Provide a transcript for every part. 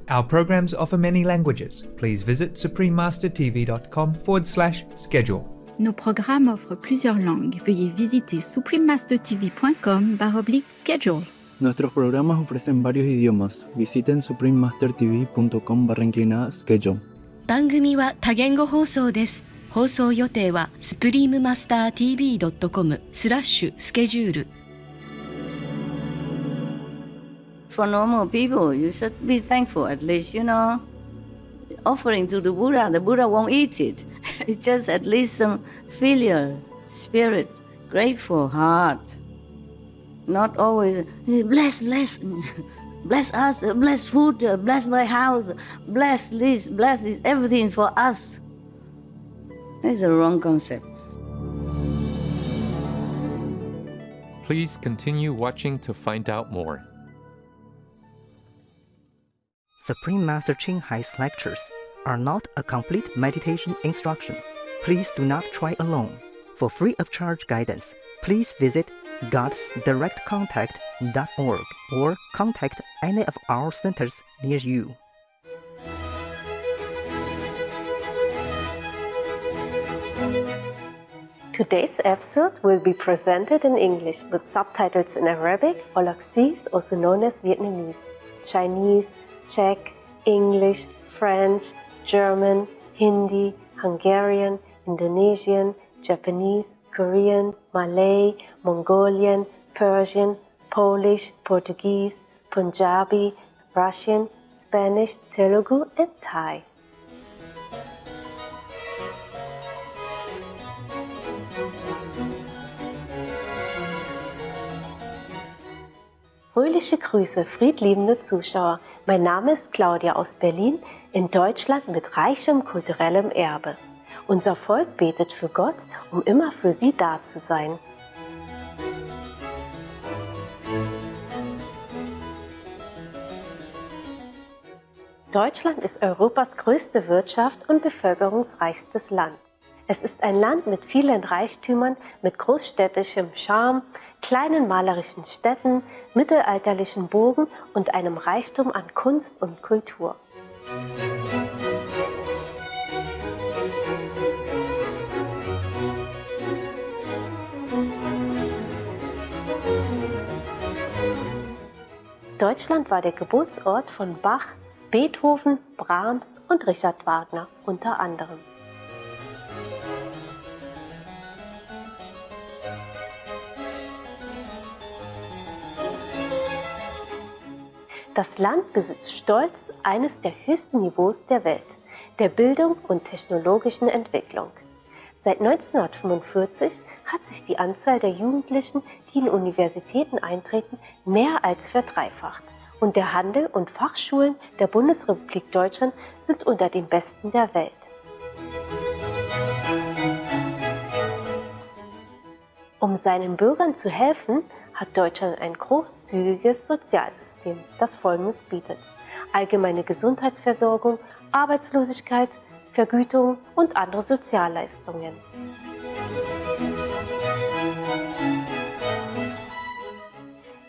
Our programs offer many languages. Please visit suprememastertv.com/schedule. Nos programmes offrent plusieurs langues. Veuillez visiter suprememastertv.com/schedule. Nuestros programas ofrecen varios idiomas. Visiten suprememastertv.com/schedule. 番組は多言語放送です。放送予定は suprememastertv.com/schedule。 For normal people, you should be thankful at least, offering to the Buddha won't eat it. It's just at least some filial spirit, grateful heart. Not always, bless us, bless food, bless my house, bless this, everything for us. It's a wrong concept. Please continue watching to find out more. Supreme Master Ching Hai's lectures are not a complete meditation instruction. Please do not try alone. For free of charge guidance, please visit godsdirectcontact.org or contact any of our centers near you. Today's episode will be presented in English with subtitles in Arabic, Olaxese, also known as Vietnamese, Chinese, Czech, English, French, German, Hindi, Hungarian, Indonesian, Japanese, Korean, Malay, Mongolian, Persian, Polish, Portuguese, Punjabi, Russian, Spanish, Telugu, and Thai. Fröhliche Grüße, friedliebende Zuschauer. Mein Name ist Claudia aus Berlin, in Deutschland mit reichem kulturellem Erbe. Unser Volk betet für Gott, um immer für sie da zu sein. Deutschland ist Europas größte Wirtschaft und bevölkerungsreichstes Land. Es ist ein Land mit vielen Reichtümern, mit großstädtischem Charme, kleinen malerischen Städten, mittelalterlichen Burgen und einem Reichtum an Kunst und Kultur. Deutschland war der Geburtsort von Bach, Beethoven, Brahms und Richard Wagner unter anderem. Das Land besitzt stolz eines der höchsten Niveaus der Welt, der Bildung und technologischen Entwicklung. Seit 1945 hat sich die Anzahl der Jugendlichen, die in Universitäten eintreten, mehr als verdreifacht. Und der Handel und Fachschulen der Bundesrepublik Deutschland sind unter den besten der Welt. Um seinen Bürgern zu helfen, hat Deutschland ein großzügiges Sozialsystem, das Folgendes bietet: allgemeine Gesundheitsversorgung, Arbeitslosigkeit, Vergütung und andere Sozialleistungen.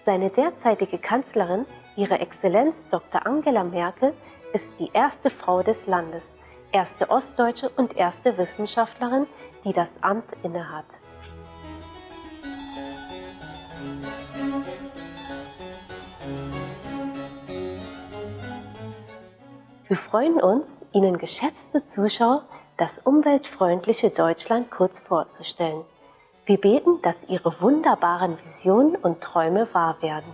Seine derzeitige Kanzlerin, Ihre Exzellenz Dr. Angela Merkel, ist die erste Frau des Landes, erste Ostdeutsche und erste Wissenschaftlerin, die das Amt innehat. Wir freuen uns, Ihnen geschätzte Zuschauer das umweltfreundliche Deutschland kurz vorzustellen. Wir beten, dass Ihre wunderbaren Visionen und Träume wahr werden.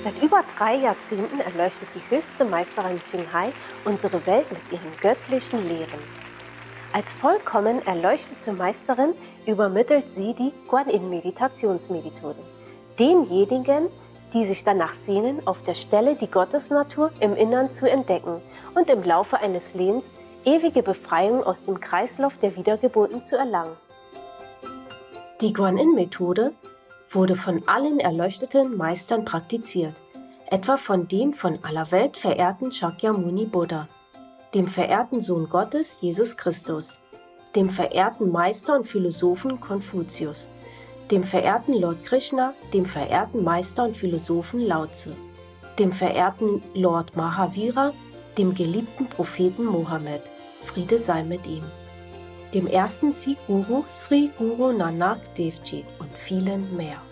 Seit über 3 Jahrzehnten erleuchtet die höchste Meisterin Ching Hai unsere Welt mit ihren göttlichen Lehren. Als vollkommen erleuchtete Meisterin übermittelt sie die Guan-Yin-Meditationsmethoden, denjenigen, die sich danach sehnen, auf der Stelle die Gottesnatur im Innern zu entdecken und im Laufe eines Lebens ewige Befreiung aus dem Kreislauf der Wiedergeburten zu erlangen. Die Guan-Yin-Methode wurde von allen erleuchteten Meistern praktiziert, etwa von dem von aller Welt verehrten Shakyamuni Buddha. dem verehrten Sohn Gottes, Jesus Christus, dem verehrten Meister und Philosophen Konfuzius, dem verehrten Lord Krishna, dem verehrten Meister und Philosophen Lao Tse, dem verehrten Lord Mahavira, dem geliebten Propheten Mohammed, Friede sei mit ihm, dem ersten Sikh-Guru Sri Guru Nanak Dev Ji und vielen mehr.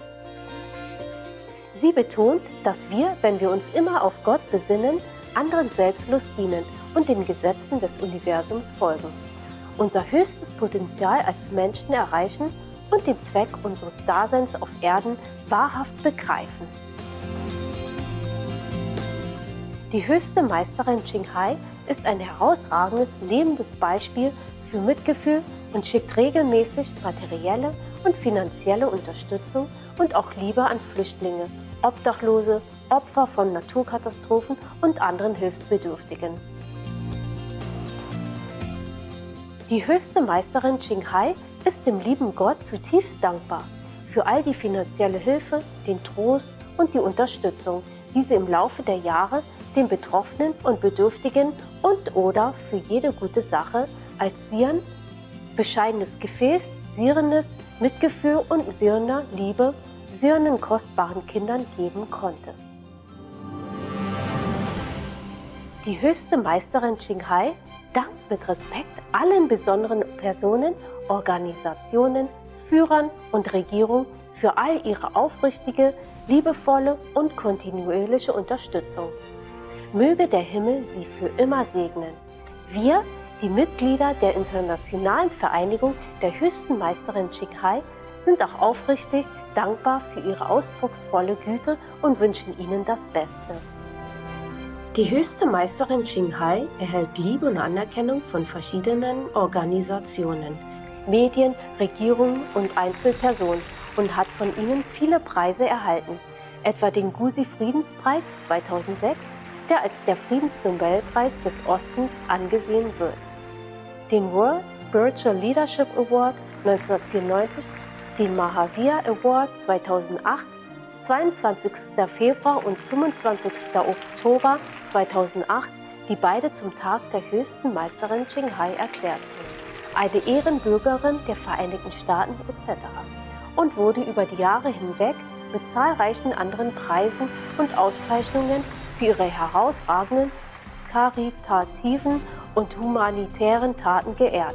Sie betont, dass wir, wenn wir uns immer auf Gott besinnen, anderen selbstlos dienen und den Gesetzen des Universums folgen, unser höchstes Potenzial als Menschen erreichen und den Zweck unseres Daseins auf Erden wahrhaft begreifen. Die höchste Meisterin Qinghai ist ein herausragendes, lebendes Beispiel für Mitgefühl und schickt regelmäßig materielle und finanzielle Unterstützung und auch Liebe an Flüchtlinge, Obdachlose, Opfer von Naturkatastrophen und anderen Hilfsbedürftigen. Die höchste Meisterin Qinghai ist dem lieben Gott zutiefst dankbar für all die finanzielle Hilfe, den Trost und die Unterstützung, die sie im Laufe der Jahre den Betroffenen und Bedürftigen und/oder für jede gute Sache als Siren, bescheidenes Gefäß, sierendes Mitgefühl und sirender Liebe, sirenden kostbaren Kindern geben konnte. Die höchste Meisterin Qinghai dankt mit Respekt allen besonderen Personen, Organisationen, Führern und Regierungen für all ihre aufrichtige, liebevolle und kontinuierliche Unterstützung. Möge der Himmel sie für immer segnen. Wir, die Mitglieder der Internationalen Vereinigung der höchsten Meisterin Qinghai, sind auch aufrichtig dankbar für ihre ausdrucksvolle Güte und wünschen ihnen das Beste. Die höchste Meisterin Qinghai erhält Liebe und Anerkennung von verschiedenen Organisationen, Medien, Regierungen und Einzelpersonen und hat von ihnen viele Preise erhalten, etwa den Gusi-Friedenspreis 2006, der als der Friedensnobelpreis des Ostens angesehen wird, den World Spiritual Leadership Award 1994, den Mahavir Award 2008, 22. Februar und 25. Oktober 2008, die beide zum Tag der höchsten Meisterin Qinghai erklärt wurden, eine Ehrenbürgerin der Vereinigten Staaten etc. und wurde über die Jahre hinweg mit zahlreichen anderen Preisen und Auszeichnungen für ihre herausragenden, karitativen und humanitären Taten geehrt.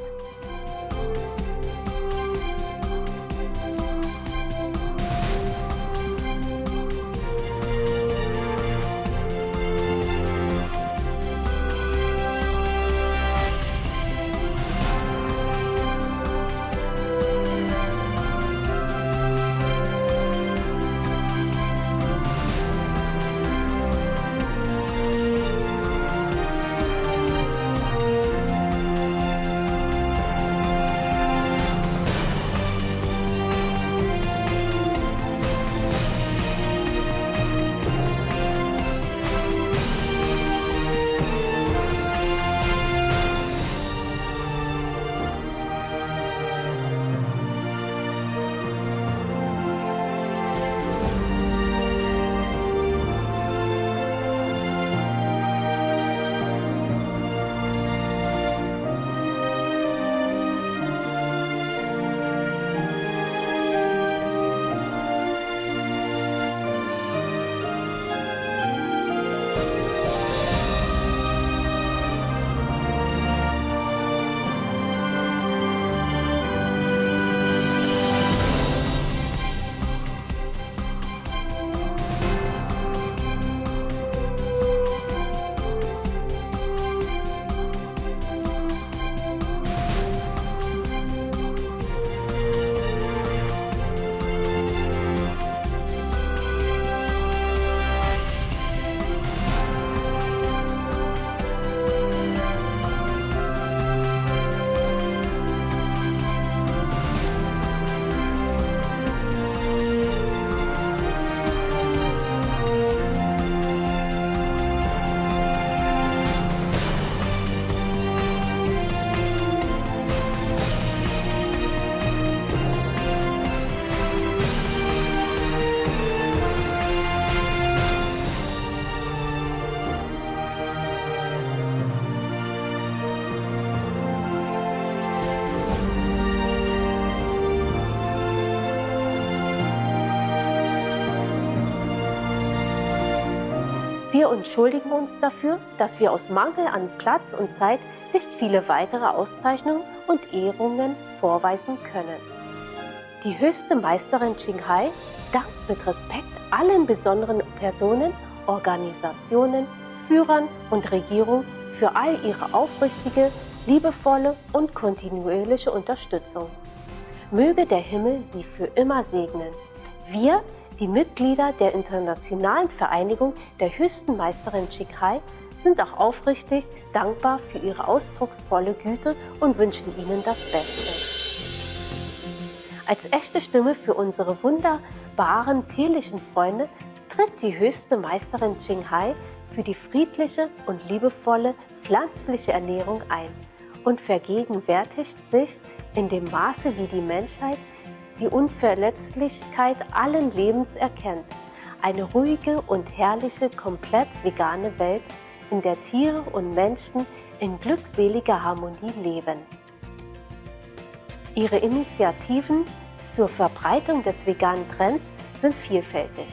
Wir entschuldigen uns dafür, dass wir aus Mangel an Platz und Zeit nicht viele weitere Auszeichnungen und Ehrungen vorweisen können. Die höchste Meisterin Qinghai dankt mit Respekt allen besonderen Personen, Organisationen, Führern und Regierungen für all ihre aufrichtige, liebevolle und kontinuierliche Unterstützung. Möge der Himmel sie für immer segnen. Wir, die Mitglieder der Internationalen Vereinigung der höchsten Meisterin Qinghai, sind auch aufrichtig dankbar für ihre ausdrucksvolle Güte und wünschen ihnen das Beste. Als echte Stimme für unsere wunderbaren tierlichen Freunde tritt die höchste Meisterin Qinghai für die friedliche und liebevolle pflanzliche Ernährung ein und vergegenwärtigt sich in dem Maße, wie die Menschheit die Unverletzlichkeit allen Lebens erkennt, eine ruhige und herrliche, komplett vegane Welt, in der Tiere und Menschen in glückseliger Harmonie leben. Ihre Initiativen zur Verbreitung des veganen Trends sind vielfältig.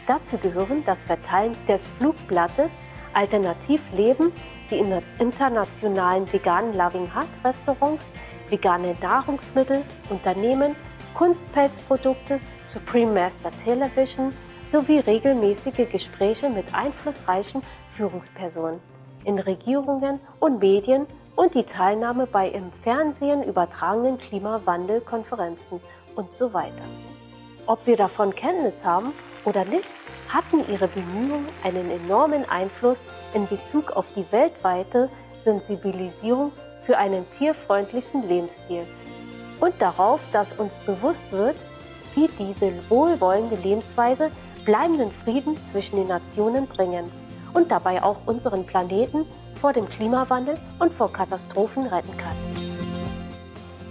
Dazu gehören das Verteilen des Flugblattes Alternativleben, die internationalen veganen Loving Heart Restaurants, vegane Nahrungsmittel, Unternehmen, Kunstpelzprodukte, Supreme Master Television sowie regelmäßige Gespräche mit einflussreichen Führungspersonen in Regierungen und Medien und die Teilnahme bei im Fernsehen übertragenen Klimawandelkonferenzen und so weiter. Ob wir davon Kenntnis haben oder nicht, hatten ihre Bemühungen einen enormen Einfluss in Bezug auf die weltweite Sensibilisierung für einen tierfreundlichen Lebensstil und darauf, dass uns bewusst wird, wie diese wohlwollende Lebensweise bleibenden Frieden zwischen den Nationen bringen und dabei auch unseren Planeten vor dem Klimawandel und vor Katastrophen retten kann.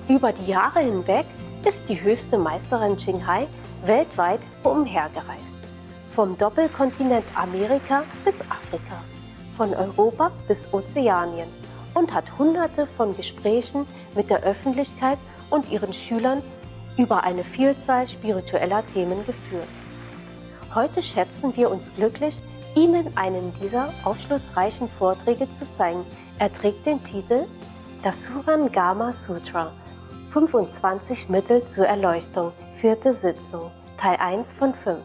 Über die Jahre hinweg ist die höchste Meisterin Qinghai weltweit umhergereist. Vom Doppelkontinent Amerika bis Afrika, von Europa bis Ozeanien und hat Hunderte von Gesprächen mit der Öffentlichkeit und ihren Schülern über eine Vielzahl spiritueller Themen geführt. Heute schätzen wir uns glücklich, Ihnen einen dieser aufschlussreichen Vorträge zu zeigen. Er trägt den Titel Das Surangama Sutra, 25 Mittel zur Erleuchtung, 4. Sitzung, Teil 1 von 5,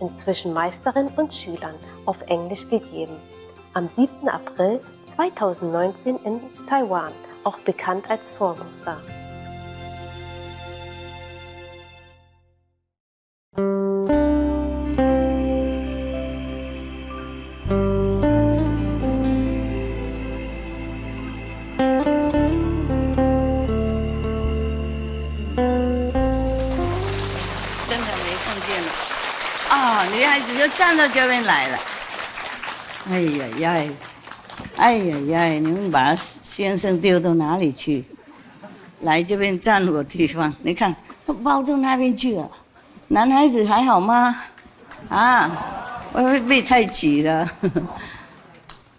inzwischen Meisterin und Schülern, auf Englisch gegeben. Am 7. April 2019 in Taiwan, auch bekannt als Formosa.女孩子就站到这边来了。哎呀呀，哎呀呀，你们把先生丢到哪里去？来这边站我地方，你看抱到那边去了。男孩子还好吗？啊，会不会被太挤了？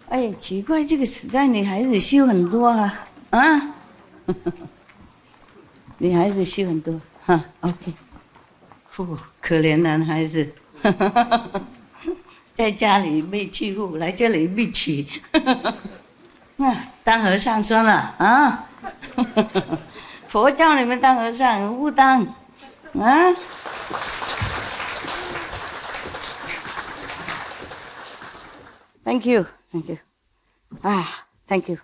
哎，奇怪，这个时代女孩子修很多啊，啊，女孩子修很多哈 ，OK， 可怜男孩子。在家里被欺负，来这里被欺。当和尚算了啊！佛教你们当和尚，不当啊！Thank you, thank you. thank you.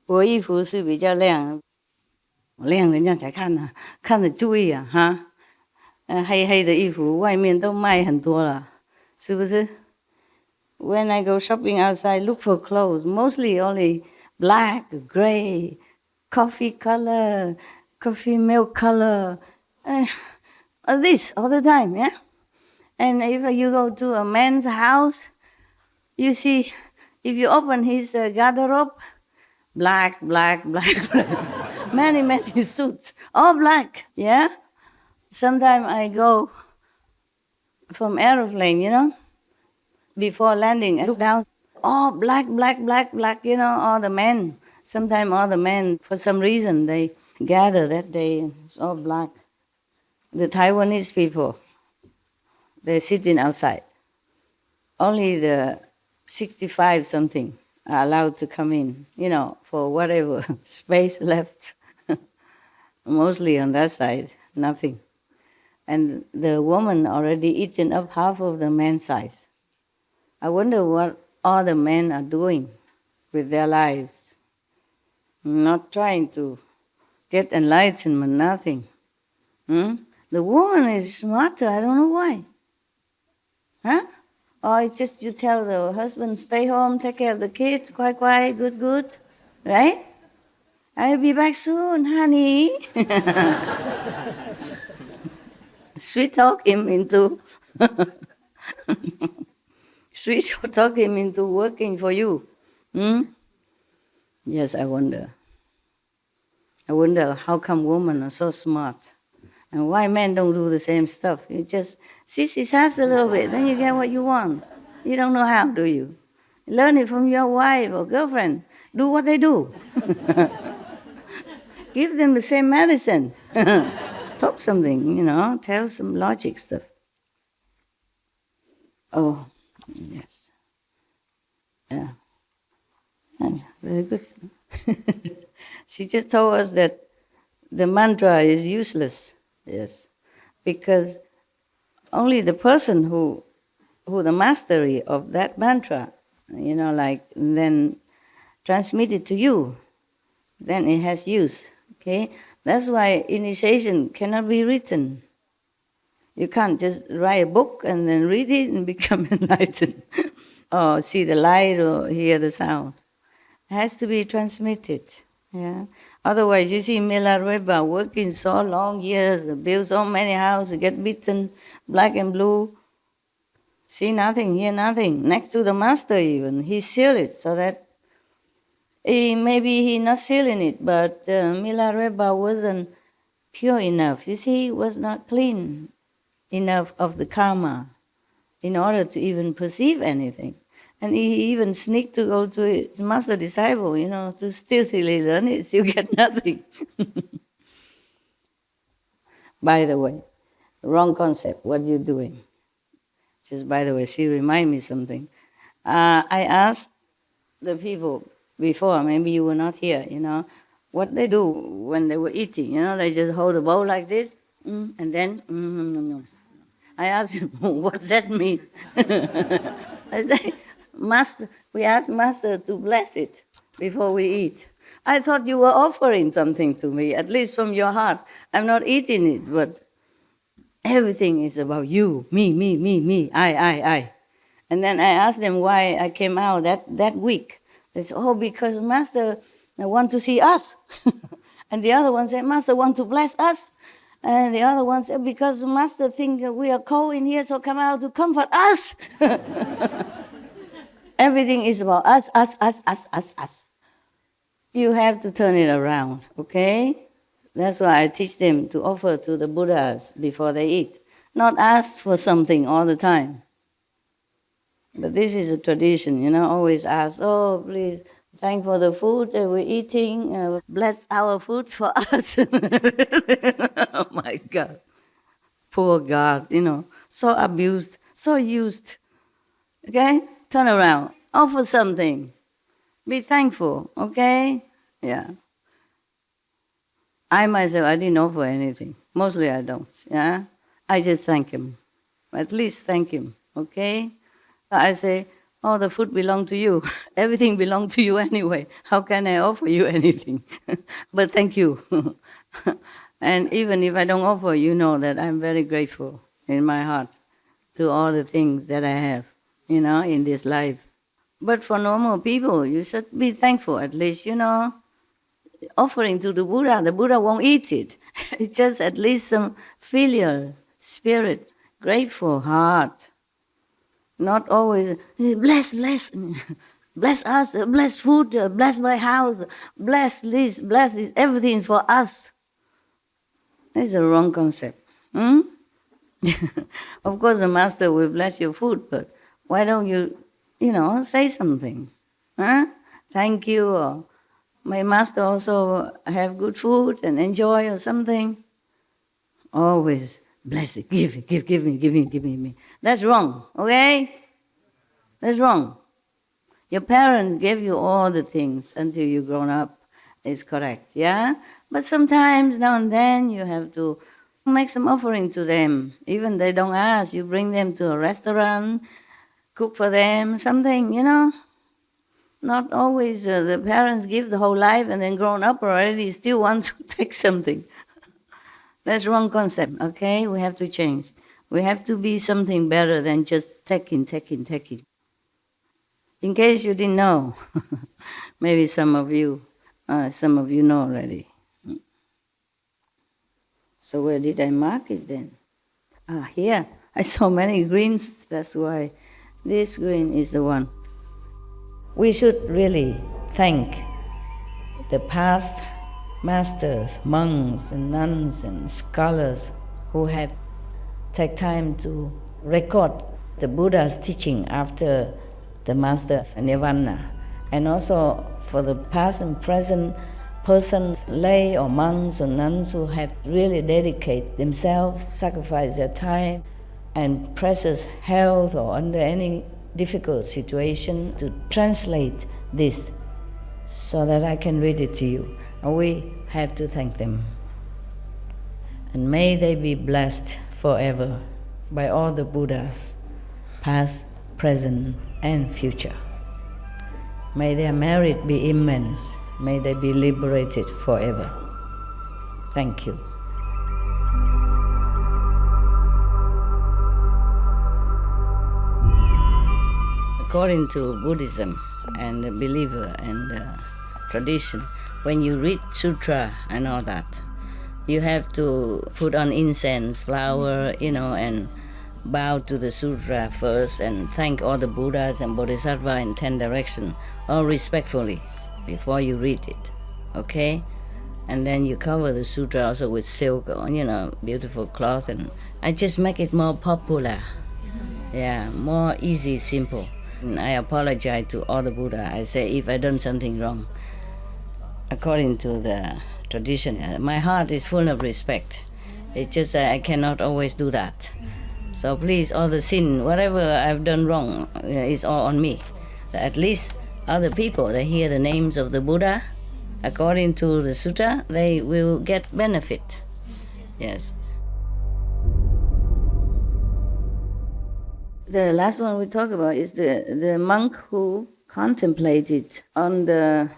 我衣服是比较亮。亮人家才看呢、看得注意啊哈。黑黑的衣服外面都卖很多了，是不是 ？When I go shopping outside, look for clothes. Mostly only black, gray, coffee color, coffee milk color. This all the time, yeah. And if you go to a man's house, you see, if you open his garderobe, black. Many suits, all black, yeah? Sometimes I go from aeroplane, you know, before landing, I look down, all black, you know, all the men. Sometimes all the men, for some reason, they gather that day, it's all black. The Taiwanese people, they're sitting outside. Only the 65 something are allowed to come in, for whatever space left. Mostly on that side, nothing. And the woman already eaten up half of the man's size. I wonder what all the men are doing with their lives. Not trying to get enlightenment, nothing. The woman is smarter, I don't know why. Huh? Or it's just you tell the husband, stay home, take care of the kids, quiet, good, right? I'll be back soon, honey. Sweet talk him into working for you. Yes, I wonder. I wonder how come women are so smart and why men don't do the same stuff. You just sissy sass a little bit, then you get what you want. You don't know how, do you? Learn it from your wife or girlfriend. Do what they do. Give them the same medicine. Talk something, tell some logic stuff. Oh, yes. Yeah. That's very good. She just told us that the mantra is useless, yes, because only the person who the mastery of that mantra, then transmit it to you, then it has use, okay? That's why initiation cannot be written. You can't just write a book and then read it and become enlightened, or see the light or hear the sound. It has to be transmitted. Yeah. Otherwise, you see Milarepa working so long years, build so many houses, get beaten, black and blue, see nothing, hear nothing. Next to the master even, he sealed it so that maybe he not sealing it, but Milarepa wasn't pure enough. You see, he was not clean enough of the karma in order to even perceive anything. And he even sneaked to go to his master disciple, to stealthily learn it, so you get nothing. By the way, wrong concept, what you doing? Just by the way, she remind me something. I asked the people before, maybe you were not here, what they do when they were eating, they just hold a bowl like this, and then, I asked him, what's that mean? I say, Master, we asked Master to bless it before we eat. I thought you were offering something to me, at least from your heart. I'm not eating it, but everything is about you, me, I. And then I asked them why I came out that week. They said, because Master want to see us. And the other one said, Master want to bless us. And the other one said, because Master think we are cold in here, so come out to comfort us. Everything is about us. You have to turn it around, okay? That's why I teach them to offer to the Buddhas before they eat. Not ask for something all the time. But this is a tradition, always ask, please, thank for the food that we're eating. Bless our food for us. Oh my God. Poor God, so abused, so used. Okay? Turn around. Offer something. Be thankful, okay? Yeah. I myself, I didn't offer anything. Mostly I don't, yeah? I just thank him. At least thank him, okay? I say, the food belongs to you. Everything belongs to you anyway. How can I offer you anything? But thank you. And even if I don't offer, you know that I'm very grateful in my heart to all the things that I have, in this life. But for normal people, you should be thankful at least, offering to the Buddha won't eat it. It's just at least some filial spirit, grateful heart. Not always, bless, bless us, bless food, bless my house, bless this, everything for us. That's a wrong concept. Of course, the master will bless your food, but why don't you, say something? Huh? Thank you, or my master also have good food and enjoy or something. Always bless it, give me. That's wrong, okay? That's wrong. Your parents gave you all the things until you grown up. Is correct, yeah? But sometimes, now and then, you have to make some offering to them. Even they don't ask, you bring them to a restaurant, cook for them, something, Not always the parents give the whole life and then grown up already still want to take something. That's wrong concept, okay? We have to change. We have to be something better than just taking. In case you didn't know, maybe some of you know already. So where did I mark it then? Here. I saw many greens, that's why this green is the one. We should really thank the past masters, monks and nuns and scholars who have taken time to record the Buddha's teaching after the master's nirvana, and also for the past and present persons, lay or monks or nuns who have really dedicated themselves, sacrificed their time and precious health or under any difficult situation to translate this so that I can read it to you. And we have to thank them. And may they be blessed forever by all the Buddhas, past, present, and future. May their merit be immense. May they be liberated forever. Thank you. According to Buddhism and the believer and the tradition, when you read sutra and all that, you have to put on incense, flower, and bow to the sutra first and thank all the Buddhas and Bodhisattva in 10 directions, all respectfully, before you read it, okay? And then you cover the sutra also with silk or, beautiful cloth, and I just make it more popular. Yeah, more easy, simple. And I apologize to all the Buddha. I say if I done something wrong, according to the tradition, my heart is full of respect. It's just that I cannot always do that. So please, all the sin, whatever I've done wrong, is all on me. At least other people, they hear the names of the Buddha, according to the sutta, they will get benefit. Yes. The last one we talk about is the monk who contemplated on the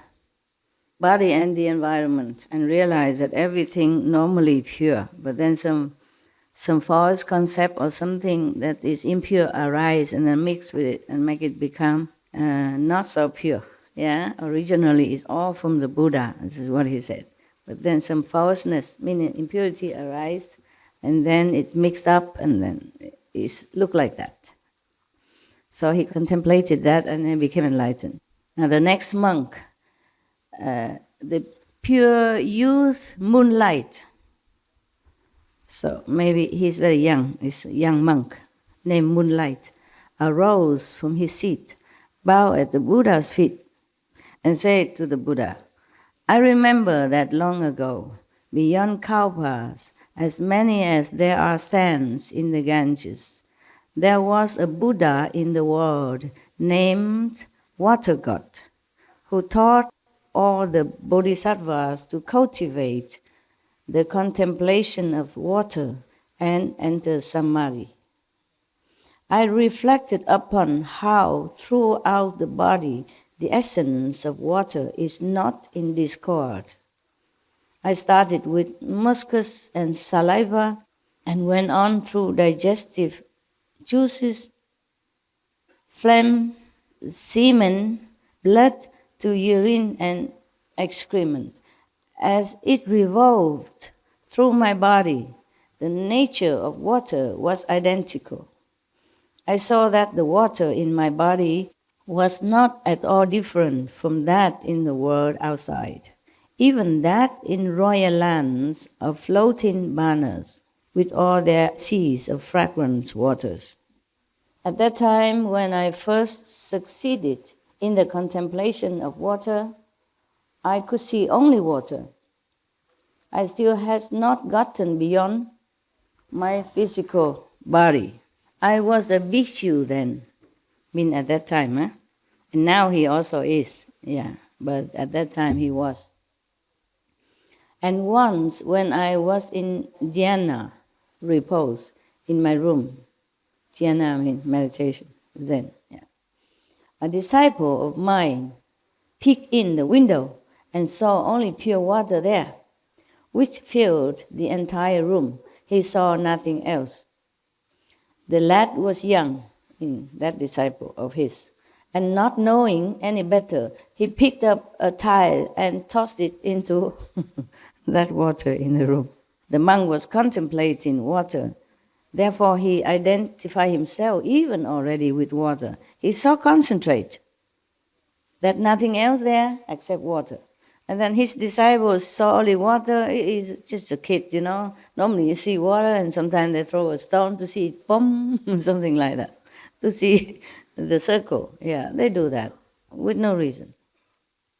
body and the environment and realized that everything normally pure, but then some false concept or something that is impure arise and then mix with it and make it become not so pure. Yeah, originally it's all from the Buddha. This is what he said. But then some falseness, meaning impurity, arise, and then it mixed up, and then it looked like that. So he contemplated that and then became enlightened. Now the next monk, the pure youth moonlight. So maybe he's very young, he's a young monk named Moonlight, arose from his seat, bowed at the Buddha's feet, and said to the Buddha, I remember that long ago, beyond Kalpas, as many as there are sands in the Ganges, there was a Buddha in the world named Water God, who taught all the bodhisattvas to cultivate the contemplation of water and enter samadhi. I reflected upon how throughout the body the essence of water is not in discord. I started with mucus and saliva and went on through digestive juices, phlegm, semen, blood to urine and excrement. As it revolved through my body, the nature of water was identical. I saw that the water in my body was not at all different from that in the world outside, even that in royal lands of floating banners with all their seas of fragrant waters. At that time, when I first succeeded in the contemplation of water, I could see only water. I still had not gotten beyond my physical body. I was a bhikshu then, at that time, and now he also is, but at that time he was. And once when I was in dhyana, repose, in my room, dhyana means meditation, Zen, a disciple of mine peeked in the window and saw only pure water there, which filled the entire room. He saw nothing else. The lad was young, that disciple of his, and not knowing any better, he picked up a tile and tossed it into that water in the room. The monk was contemplating water. Therefore, he identified himself even already with water. He so concentrated that nothing else there except water. And then his disciples saw only water. He's just a kid, Normally you see water and sometimes they throw a stone to see it, boom, something like that, to see the circle. Yeah, they do that with no reason.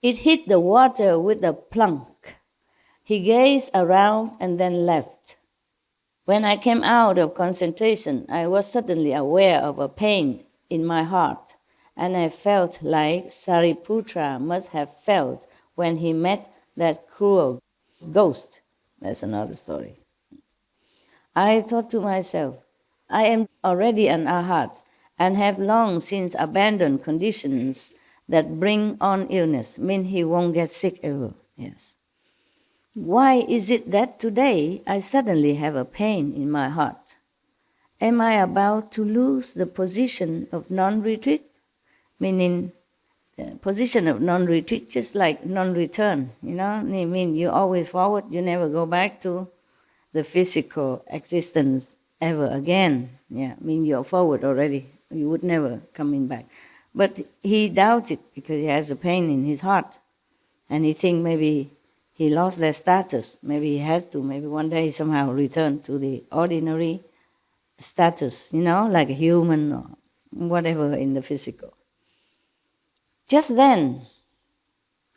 It hit the water with a plunk. He gazed around and then left. When I came out of concentration, I was suddenly aware of a pain in my heart, and I felt like Sariputra must have felt when he met that cruel ghost. That's another story. I thought to myself, I am already an arhat and have long since abandoned conditions that bring on illness, mean he won't get sick ever. Yes. Why is it that today I suddenly have a pain in my heart? Am I about to lose the position of non-retreat? Meaning, position of non-retreat, just like non-return, I mean, you're always forward, you never go back to the physical existence ever again. I mean, you're forward already, you would never coming back. But he doubts it because he has a pain in his heart, and he thinks maybe he lost their status, maybe he has to, maybe one day somehow return to the ordinary status, like a human or whatever in the physical. Just then,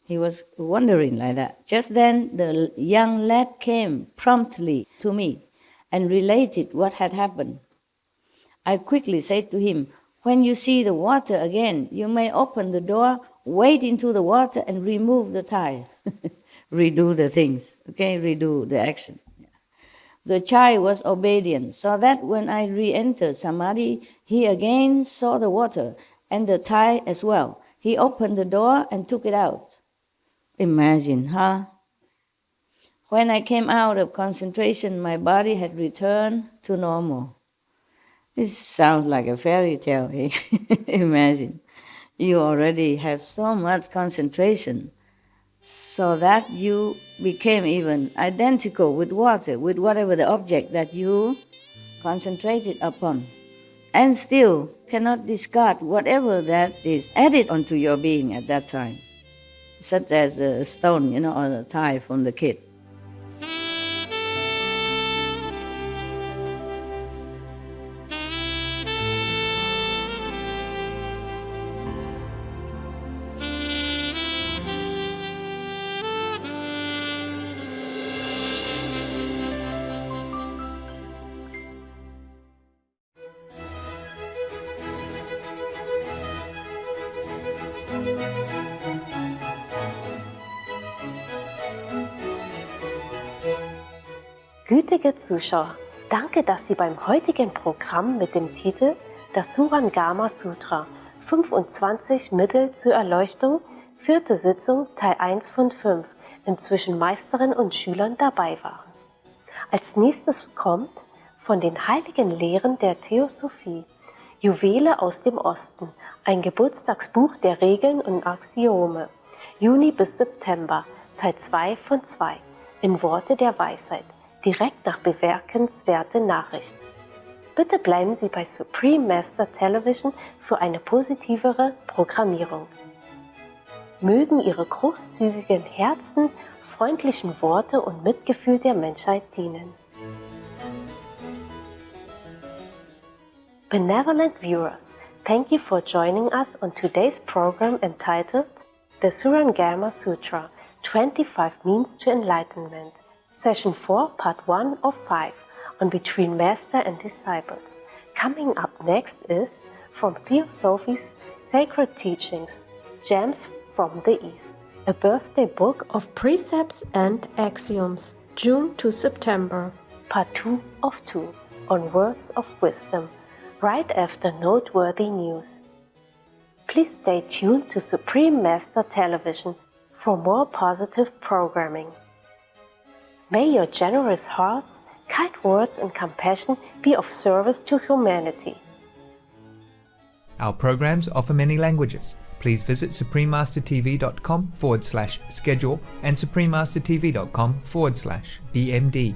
he was wondering like that. Just then, the young lad came promptly to me and related what had happened. I quickly said to him, when you see the water again, you may open the door, wade into the water and remove the tile. Redo the things, redo the action. The child was obedient, so that when I re-entered Samadhi, he again saw the water and the tile as well. He opened the door and took it out. Imagine, huh? When I came out of concentration, my body had returned to normal. This sounds like a fairy tale, eh? Imagine, you already have so much concentration so that you became even identical with water, with whatever the object that you concentrated upon, and still cannot discard whatever that is added onto your being at that time, such as a stone, or a tile from the kid. Gütige Zuschauer, danke, dass Sie beim heutigen Programm mit dem Titel Das Surangama Sutra 25 Mittel zur Erleuchtung, 4. Sitzung, Teil 1 von 5, inzwischen Meisterin und Schülern dabei waren. Als nächstes kommt von den heiligen Lehren der Theosophie, Juwele aus dem Osten, ein Geburtstagsbuch der Regeln und Axiome, Juni bis September, Teil 2 von 2, in Worte der Weisheit, direkt nach bemerkenswerte Nachrichten. Bitte bleiben Sie bei Supreme Master Television für eine positivere Programmierung. Mögen Ihre großzügigen Herzen, freundlichen Worte und Mitgefühl der Menschheit dienen. Benevolent viewers, thank you for joining us on today's program entitled The Surangama Sutra, 25 Means to Enlightenment, Session 4, Part 1 of 5, on Between Master and Disciples, Coming up next is, from Theosophy's Sacred Teachings, Gems from the East, a birthday book of precepts and axioms, June to September. Part 2 of 2 on Words of Wisdom, right after noteworthy news. Please stay tuned to Supreme Master Television for more positive programming. May your generous hearts, kind words and compassion be of service to humanity. Our programs offer many languages. Please visit suprememastertv.com/schedule and suprememastertv.com/BMD.